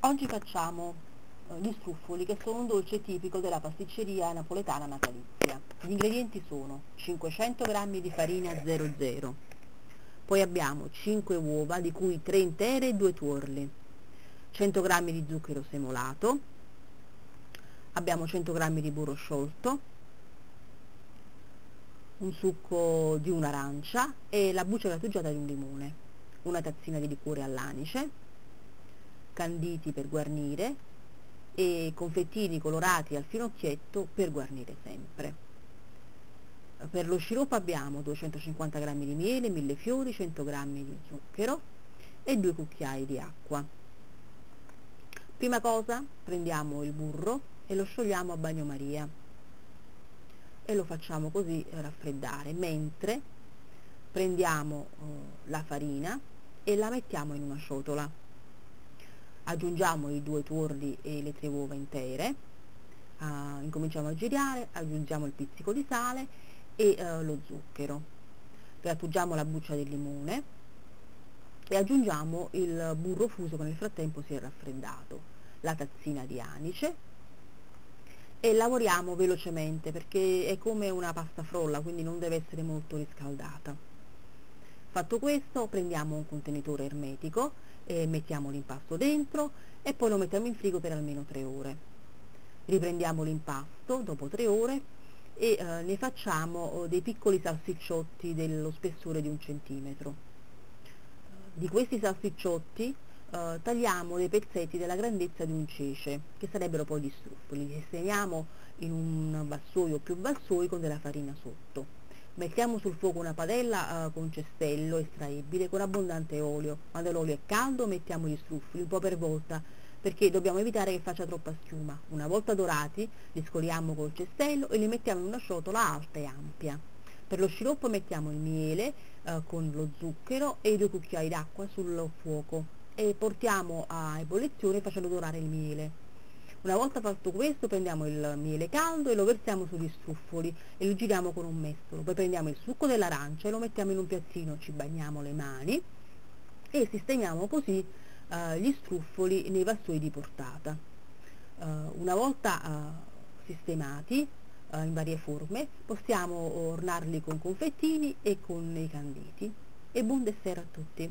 Oggi facciamo gli struffoli, che sono un dolce tipico della pasticceria napoletana natalizia. Gli ingredienti sono 500 g di farina 00, poi abbiamo 5 uova, di cui 3 intere e 2 tuorli, 100 g di zucchero semolato, abbiamo 100 g di burro sciolto, un succo di un'arancia e la buccia grattugiata di un limone, una tazzina di liquore all'anice, canditi per guarnire e confettini colorati al finocchietto per guarnire sempre. Per lo sciroppo abbiamo 250 g di miele, 1000 fiori, 100 g di zucchero e 2 cucchiai di acqua. Prima cosa prendiamo il burro e lo sciogliamo a bagnomaria e lo facciamo così raffreddare, mentre prendiamo la farina e la mettiamo in una ciotola. Aggiungiamo i 2 tuorli e le 3 uova intere, incominciamo a girare, aggiungiamo il pizzico di sale e lo zucchero, grattugiamo la buccia del limone e aggiungiamo il burro fuso che nel frattempo si è raffreddato, la tazzina di anice e lavoriamo velocemente perché è come una pasta frolla, quindi non deve essere molto riscaldata. Fatto questo prendiamo un contenitore ermetico e mettiamo l'impasto dentro e poi lo mettiamo in frigo per almeno 3 ore. Riprendiamo l'impasto dopo 3 ore e ne facciamo dei piccoli salsicciotti dello spessore di 1 centimetro. Di questi salsicciotti tagliamo dei pezzetti della grandezza di un cece, che sarebbero poi gli struffoli. Li steniamo in un vassoio o più vassoi con della farina sotto. Mettiamo sul fuoco una padella con cestello estraibile con abbondante olio. Quando l'olio è caldo mettiamo gli struffoli un po' per volta, perché dobbiamo evitare che faccia troppa schiuma. Una volta dorati li scoliamo col cestello e li mettiamo in una ciotola alta e ampia. Per lo sciroppo mettiamo il miele con lo zucchero e i 2 cucchiai d'acqua sul fuoco e portiamo a ebollizione facendo dorare il miele. Una volta fatto questo prendiamo il miele caldo e lo versiamo sugli struffoli e lo giriamo con un mestolo. Poi prendiamo il succo dell'arancia e lo mettiamo in un piattino, ci bagniamo le mani e sistemiamo così gli struffoli nei vassoi di portata. Una volta sistemati in varie forme possiamo ornarli con confettini e con i canditi. E buon dessert a tutti!